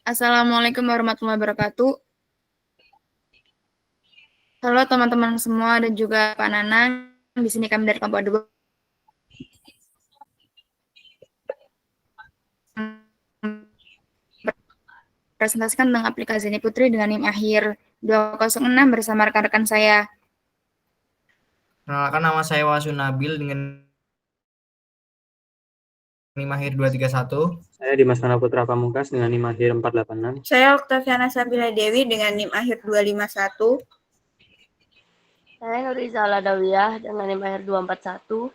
Assalamualaikum warahmatullahi wabarakatuh. Halo teman-teman semua dan juga Pak Nanang. Di sini kami dari kelompok 2 presentasikan tentang aplikasi ini Putri dengan NIM akhir 206 bersama rekan-rekan saya. Perkenalkan, nama saya Wasu Nabil dengan NIM akhir 231. Saya Dimas Nana Putra Pamungkas dengan NIM akhir 486. Saya Oktaviana Sabila Dewi dengan NIM akhir 251. Saya Nuriza Aladawiyah dengan NIM akhir 241.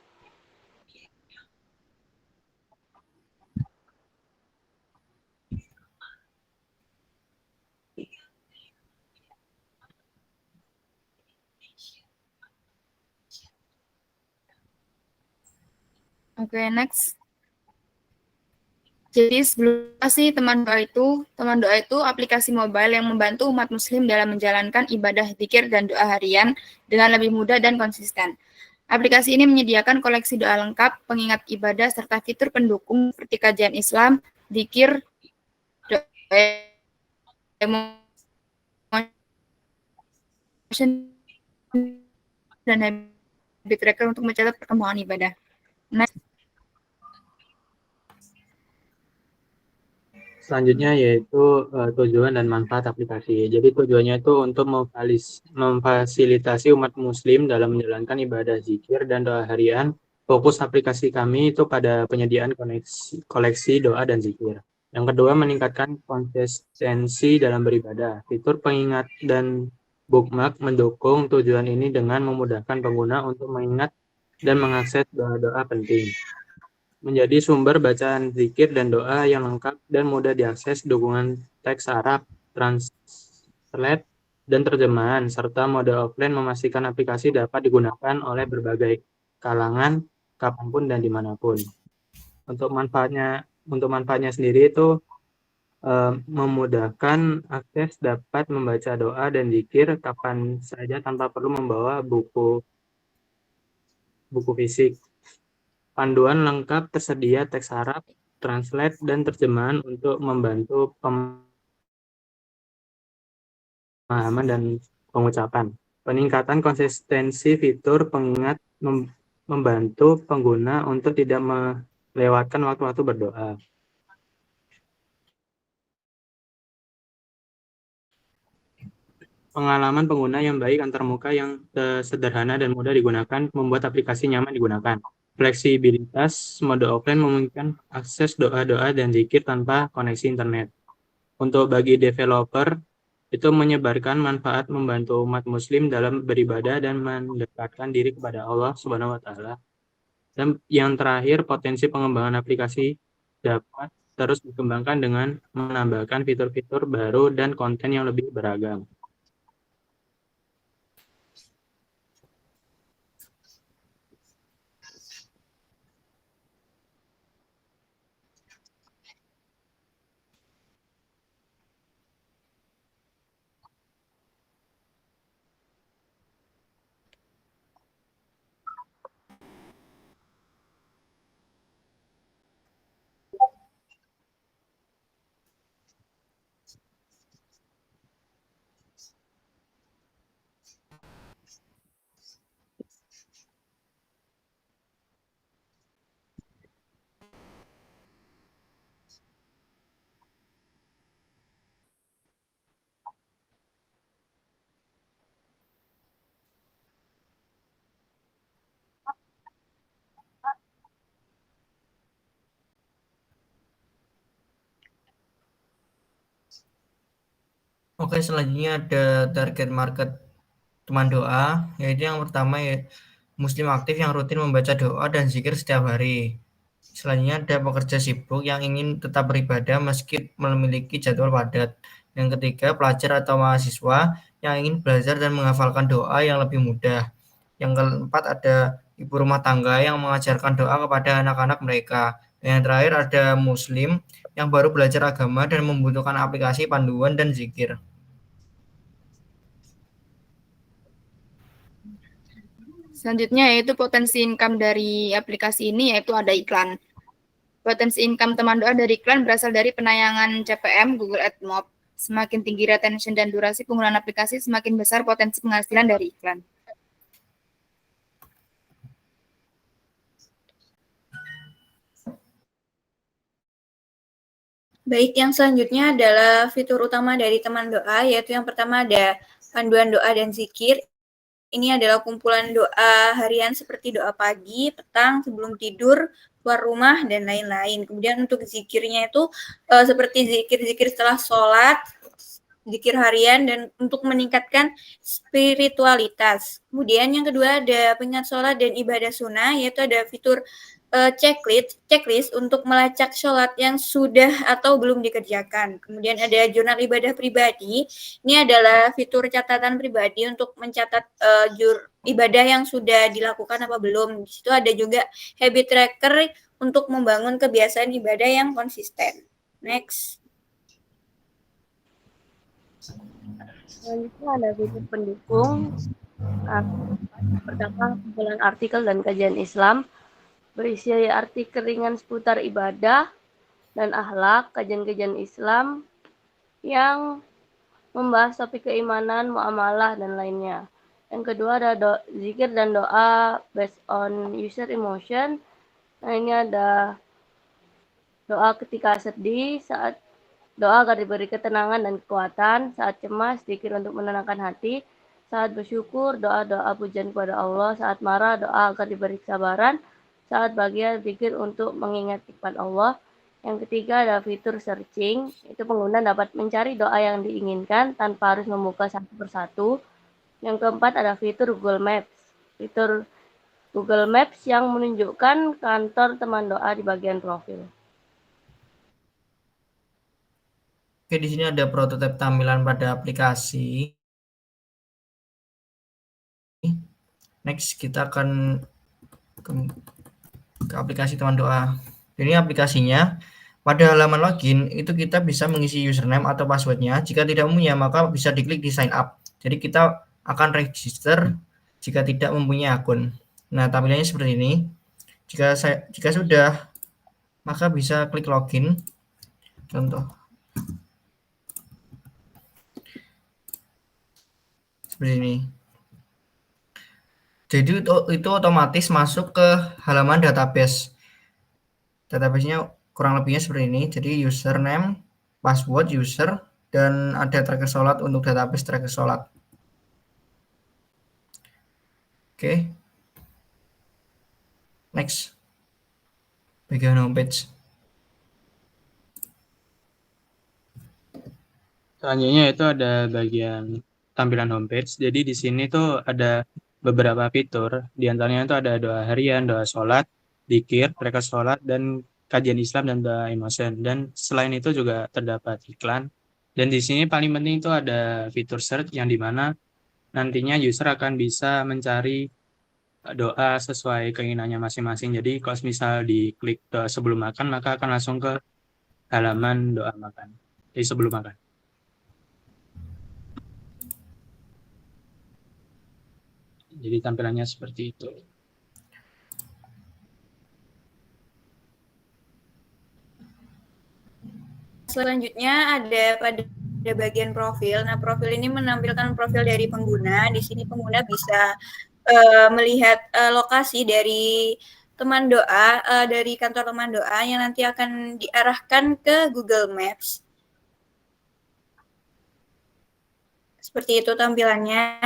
Oke, next. Jadi sebelum teman doa itu aplikasi mobile yang membantu umat muslim dalam menjalankan ibadah zikir dan doa harian dengan lebih mudah dan konsisten. Aplikasi ini menyediakan koleksi doa lengkap, pengingat ibadah, serta fitur pendukung seperti kajian Islam, zikir, doa emotion, dan habit tracker untuk mencatat perkembangan ibadah. Next. Selanjutnya yaitu tujuan dan manfaat aplikasi. Jadi tujuannya itu untuk memfasilitasi umat muslim dalam menjalankan ibadah zikir dan doa harian. Fokus aplikasi kami itu pada penyediaan koleksi doa dan zikir. Yang kedua, meningkatkan konsistensi dalam beribadah. Fitur pengingat dan bookmark mendukung tujuan ini dengan memudahkan pengguna untuk mengingat dan mengakses doa-doa penting. Menjadi sumber bacaan zikir dan doa yang lengkap dan mudah diakses, dukungan teks Arab, translate, dan terjemahan, serta mode offline memastikan aplikasi dapat digunakan oleh berbagai kalangan, kapanpun dan dimanapun. Untuk manfaatnya sendiri itu memudahkan akses, dapat membaca doa dan zikir kapan saja tanpa perlu membawa buku fisik. Panduan lengkap tersedia teks Arab, translate, dan terjemahan untuk membantu pemahaman dan pengucapan. Peningkatan konsistensi fitur pengingat membantu pengguna untuk tidak melewatkan waktu-waktu berdoa. Pengalaman pengguna yang baik antarmuka yang sederhana dan mudah digunakan membuat aplikasi nyaman digunakan. Fleksibilitas mode offline memungkinkan akses doa-doa dan zikir tanpa koneksi internet. Untuk bagi developer, itu menyebarkan manfaat membantu umat muslim dalam beribadah dan mendekatkan diri kepada Allah Subhanahu wa taala. Dan yang terakhir, potensi pengembangan aplikasi dapat terus dikembangkan dengan menambahkan fitur-fitur baru dan konten yang lebih beragam. Oke, selanjutnya ada target market teman doa, yaitu yang pertama ya muslim aktif yang rutin membaca doa dan zikir setiap hari. Selanjutnya ada pekerja sibuk yang ingin tetap beribadah meski memiliki jadwal padat. Yang ketiga, pelajar atau mahasiswa yang ingin belajar dan menghafalkan doa yang lebih mudah. Yang keempat, ada ibu rumah tangga yang mengajarkan doa kepada anak-anak mereka. Dan yang terakhir, ada muslim yang baru belajar agama dan membutuhkan aplikasi panduan dan zikir. Selanjutnya yaitu potensi income dari aplikasi ini, yaitu ada iklan. Potensi income teman doa dari iklan berasal dari penayangan CPM, Google AdMob. Semakin tinggi retention dan durasi penggunaan aplikasi, semakin besar potensi penghasilan dari iklan. Baik, yang selanjutnya adalah fitur utama dari teman doa, yaitu yang pertama ada panduan doa dan zikir. Ini adalah kumpulan doa harian seperti doa pagi, petang, sebelum tidur, keluar rumah, dan lain-lain. Kemudian untuk zikirnya itu seperti zikir-zikir setelah sholat, zikir harian, dan untuk meningkatkan spiritualitas. Kemudian yang kedua ada pengingat sholat dan ibadah sunnah, yaitu ada fitur checklist untuk melacak sholat yang sudah atau belum dikerjakan. Kemudian ada jurnal ibadah pribadi. Ini adalah fitur catatan pribadi untuk mencatat ibadah yang sudah dilakukan apa belum. Di situ ada juga habit tracker untuk membangun kebiasaan ibadah yang konsisten. Next. Selanjutnya ada fitur pendukung. Pertama, kumpulan artikel dan kajian Islam. Berisi artikel ringan seputar ibadah dan akhlak, kajian-kajian Islam yang membahas topik keimanan, muamalah, dan lainnya. Yang kedua ada zikir dan doa based on user emotion. Nah, ini ada doa ketika sedih, saat doa agar diberi ketenangan dan kekuatan, saat cemas, zikir untuk menenangkan hati, saat bersyukur, doa-doa pujian kepada Allah, saat marah, doa agar diberi kesabaran, saat bahagia, zikir untuk mengingat nikmat Allah. Yang ketiga ada fitur searching, itu pengguna dapat mencari doa yang diinginkan tanpa harus membuka satu persatu. Yang keempat ada fitur Google Maps. Fitur Google Maps yang menunjukkan kantor teman doa di bagian profil. Oke, di sini ada prototipe tampilan pada aplikasi. Next, kita akan ke aplikasi teman doa. Ini aplikasinya. Pada halaman login, itu kita bisa mengisi username atau passwordnya. Jika tidak punya, maka bisa diklik di sign up. Jadi kita akan register jika tidak mempunyai akun. Nah, tampilannya seperti ini. Jika sudah, maka bisa klik login. Contoh. Seperti ini. Jadi itu otomatis masuk ke halaman database. Database-nya kurang lebihnya seperti ini. Jadi username, password user, dan ada tracker sholat untuk database tracker sholat. Oke. Next. Bagian homepage. Selanjutnya itu ada bagian tampilan homepage. Jadi di sini tuh ada beberapa fitur. Di antaranya itu ada doa harian, doa sholat, zikir, tracker sholat, dan kajian Islam dan doa emotion. Dan selain itu juga terdapat iklan. Dan di sini paling penting itu ada fitur search yang dimana nantinya user akan bisa mencari doa sesuai keinginannya masing-masing. Jadi kalau misal diklik doa sebelum makan, maka akan langsung ke halaman doa makan. Jadi sebelum makan. Jadi tampilannya seperti itu. Selanjutnya ada pada bagian profil. Nah, profil ini menampilkan profil dari pengguna. Di sini pengguna bisa melihat lokasi dari teman doa, dari kantor teman doa yang nanti akan diarahkan ke Google Maps. Seperti itu tampilannya.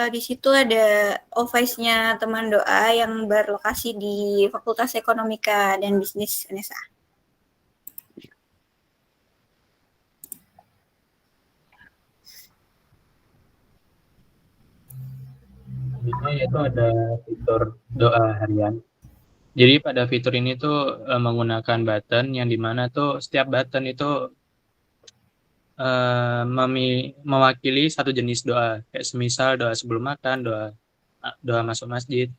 Di situ ada office-nya teman doa yang berlokasi di Fakultas Ekonomika dan Bisnis UNESA. Selanjutnya yaitu ada fitur doa harian. Jadi pada fitur ini tuh menggunakan button yang dimana tuh setiap button itu mewakili satu jenis doa, kayak semisal doa sebelum makan, doa masuk masjid.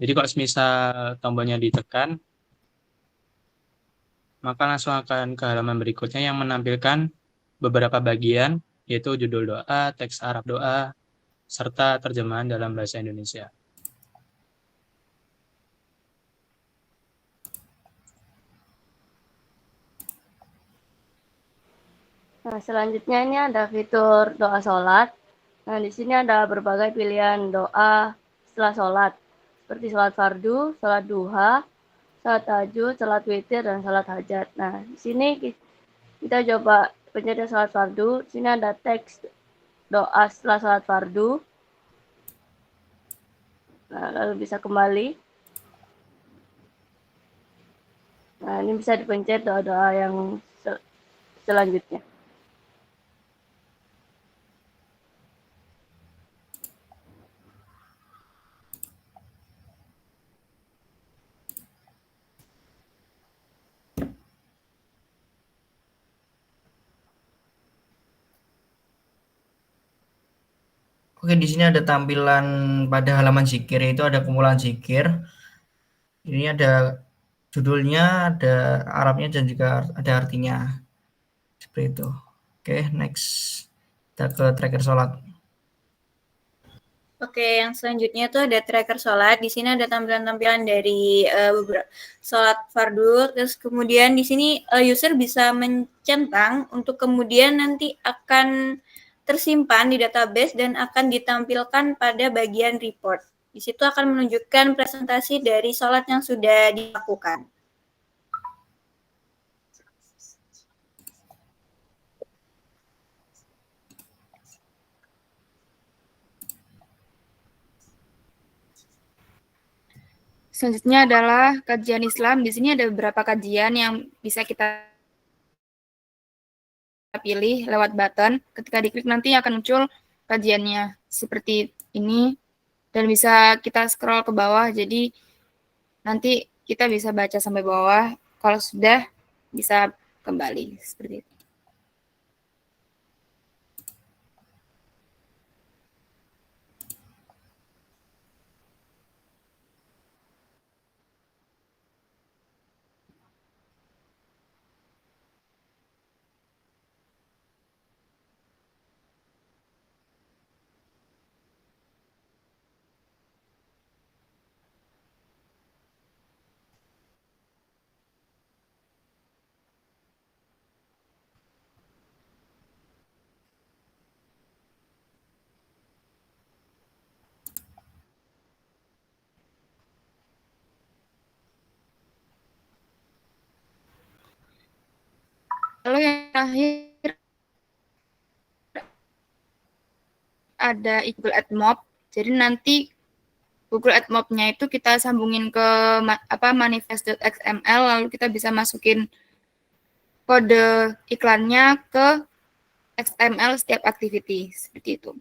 Jadi kalau semisal tombolnya ditekan, maka langsung akan ke halaman berikutnya yang menampilkan beberapa bagian, yaitu judul doa, teks Arab doa, serta terjemahan dalam bahasa Indonesia. Nah, selanjutnya ini ada fitur doa sholat. Nah, di sini ada berbagai pilihan doa setelah sholat, seperti sholat fardu, sholat duha, sholat tahajud, sholat witir, dan sholat hajat. Nah, di sini kita coba pencet sholat fardu. Di sini ada teks doa setelah sholat fardu. Nah, lalu bisa kembali. Nah, ini bisa dipencet doa-doa yang selanjutnya. Oke, di sini ada tampilan pada halaman zikir, itu ada kumpulan zikir. Ini ada judulnya, ada Arabnya, dan juga ada artinya. Seperti itu. Oke, next. Kita ke tracker sholat. Oke, yang selanjutnya tuh ada tracker sholat. Di sini ada tampilan-tampilan dari beberapa sholat fardu. Terus kemudian di sini user bisa mencentang untuk kemudian nanti akan tersimpan di database dan akan ditampilkan pada bagian report. Di situ akan menunjukkan presentasi dari sholat yang sudah dilakukan. Selanjutnya adalah kajian Islam. Di sini ada beberapa kajian yang bisa kita pilih lewat button. Ketika diklik nanti akan muncul kajiannya seperti ini dan bisa kita scroll ke bawah. Jadi nanti kita bisa baca sampai bawah. Kalau sudah bisa kembali seperti itu. Lalu yang terakhir ada Google Ads Mob. Jadi nanti Google Ads Mob-nya itu kita sambungin ke manifest.xml, lalu kita bisa masukin kode iklannya ke XML setiap activity, seperti itu.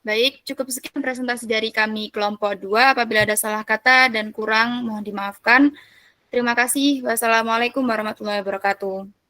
Baik, cukup sekian presentasi dari kami kelompok 2. Apabila ada salah kata dan kurang, mohon dimaafkan. Terima kasih. Wassalamualaikum warahmatullahi wabarakatuh.